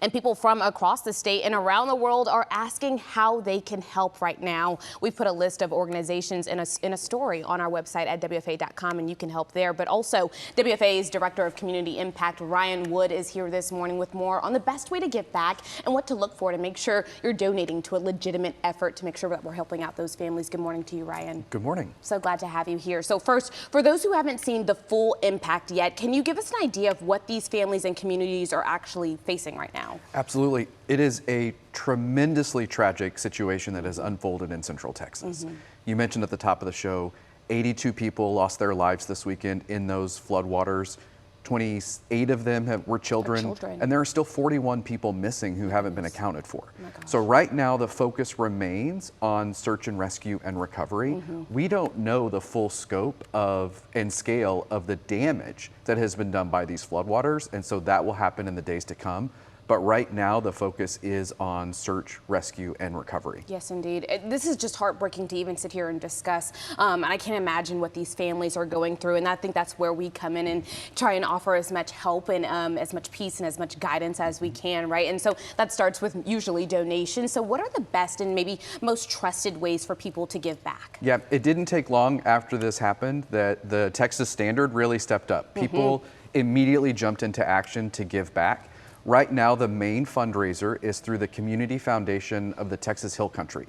And people from across the state and around the world are asking how they can help right now. We've put a list of organizations in a story on our website at WFAA.com, and you can help there. But also, WFAA's Director of Community Impact, Ryan Wood, is here this morning with more on the best way to give back and what to look for to make sure you're donating to a legitimate effort to make sure that we're helping out those families. Good morning to you, Ryan. Good morning. So glad to have you here. So first, for those who haven't seen the full impact yet, can you give us an idea of what these families and communities are actually facing right now? Absolutely. It is a tremendously tragic situation that has unfolded in Central Texas. You mentioned at the top of the show, 82 people lost their lives this weekend in those floodwaters. 28 of them were children, and there are still 41 people missing who haven't been accounted for. So right now the focus remains on search and rescue and recovery. We don't know the full scope of and scale of the damage that has been done by these floodwaters, and so that will happen in the days to come. But right now, the focus is on search, rescue, and recovery. Yes, indeed. This is just heartbreaking to even sit here and discuss. And I can't imagine what these families are going through. And I think that's where we come in and try and offer as much help and as much peace and as much guidance as we can, right? And so that starts with usually donations. So what are the best and maybe most trusted ways for people to give back? Yeah, it didn't take long after this happened that the Texas Standard really stepped up. People immediately jumped into action to give back. Right now, the main fundraiser is through the Community Foundation of the Texas Hill Country.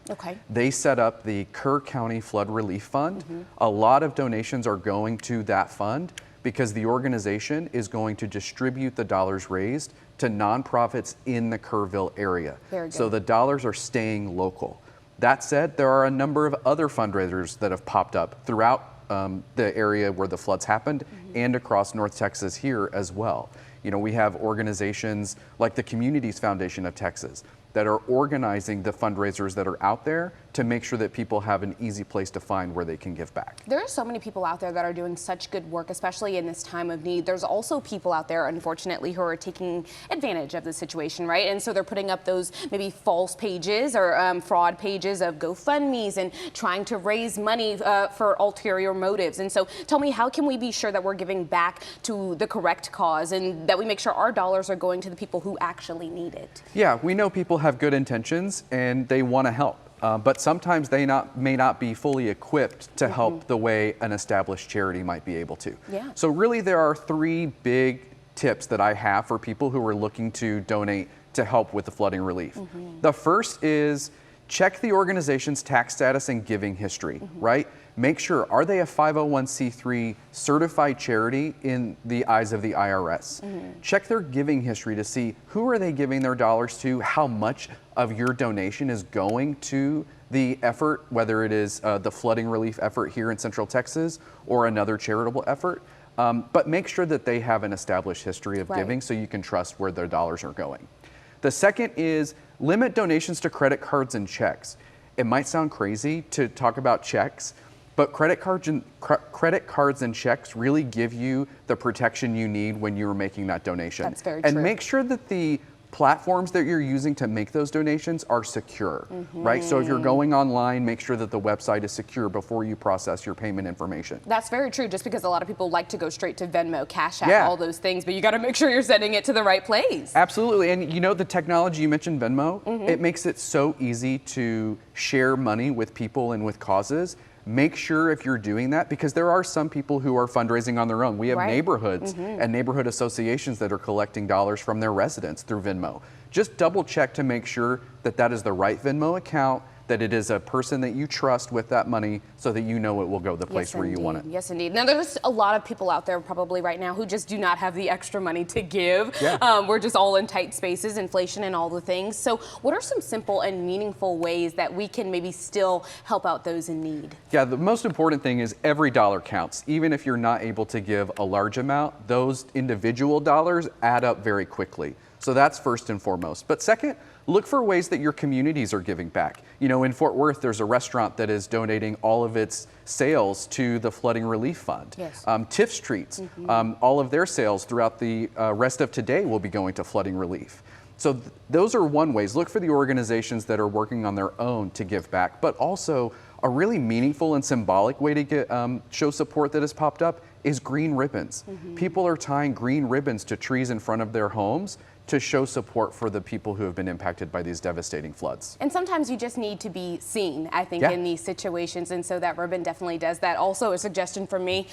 They set up the Kerr County Flood Relief Fund. A lot of donations are going to that fund because the organization is going to distribute the dollars raised to nonprofits in the Kerrville area. So the dollars are staying local. That said, there are a number of other fundraisers that have popped up throughout the area where the floods happened and across North Texas here as well. You know, we have organizations like the Communities Foundation of Texas that are organizing the fundraisers that are out there to make sure that people have an easy place to find where they can give back. There are so many people out there that are doing such good work, especially in this time of need. There's also people out there, unfortunately, who are taking advantage of the situation, right? And so they're putting up those maybe false pages or fraud pages of GoFundMe's and trying to raise money for ulterior motives. And so tell me, how can we be sure that we're giving back to the correct cause and that we make sure our dollars are going to the people who actually need it? Yeah, we know people have good intentions and they want to help. But sometimes they may not be fully equipped to help the way an established charity might be able to. So really there are three big tips that I have for people who are looking to donate to help with the flooding relief. The first is check the organization's tax status and giving history, right? Make sure, are they a 501c3 certified charity in the eyes of the IRS? Check their giving history to see who are they giving their dollars to, how much of your donation is going to the effort, whether it is the flooding relief effort here in Central Texas or another charitable effort. But make sure that they have an established history of giving so you can trust where their dollars are going. The second is limit donations to credit cards and checks. It might sound crazy to talk about checks, but credit cards and checks really give you the protection you need when you're making that donation. That's very true. And make sure that the platforms that you're using to make those donations are secure, right? So if you're going online, make sure that the website is secure before you process your payment information. That's very true, just because a lot of people like to go straight to Venmo, Cash App, all those things, but you got to make sure you're sending it to the right place. Absolutely, and you know the technology, you mentioned Venmo, it makes it so easy to share money with people and with causes. Make sure if you're doing that, because there are some people who are fundraising on their own. We have neighborhoods and neighborhood associations that are collecting dollars from their residents through Venmo. Just double check to make sure that that is the right Venmo account, that it is a person that you trust with that money so that you know it will go the place where you want it. Yes, indeed. Now, there's a lot of people out there probably right now who just do not have the extra money to give. We're just all in tight spaces, inflation and all the things. So what are some simple and meaningful ways that we can maybe still help out those in need? Yeah, the most important thing is every dollar counts. Even if you're not able to give a large amount, those individual dollars add up very quickly. So that's first and foremost. But second, look for ways that your communities are giving back. You know, in Fort Worth, there's a restaurant that is donating all of its sales to the Flooding Relief Fund. Tiff Streets, all of their sales throughout the rest of today will be going to flooding relief. So those are one ways. Look for the organizations that are working on their own to give back, but also a really meaningful and symbolic way to get, show support that has popped up is green ribbons. People are tying green ribbons to trees in front of their homes to show support for the people who have been impacted by these devastating floods. And sometimes you just need to be seen, I think, Yeah. in these situations. And so that ribbon definitely does that. Also, a suggestion from me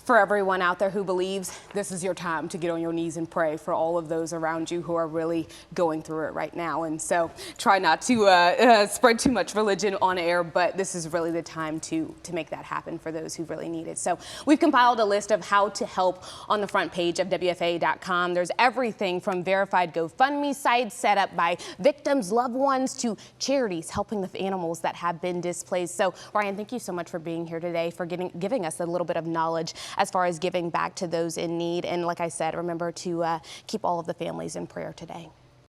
for everyone out there who believes, this is your time to get on your knees and pray for all of those around you who are really going through it right now. And so try not to spread too much religion on air, but this is really the time to make that happen for those who really need it. So we've compiled a list of how to help on the front page of WFAA.com. There's everything from verified GoFundMe sites set up by victims' loved ones to charities helping the animals that have been displaced. So Ryan, thank you so much for being here today, for giving us a little bit of knowledge as far as giving back to those in need. And like I said, remember to keep all of the families in prayer today.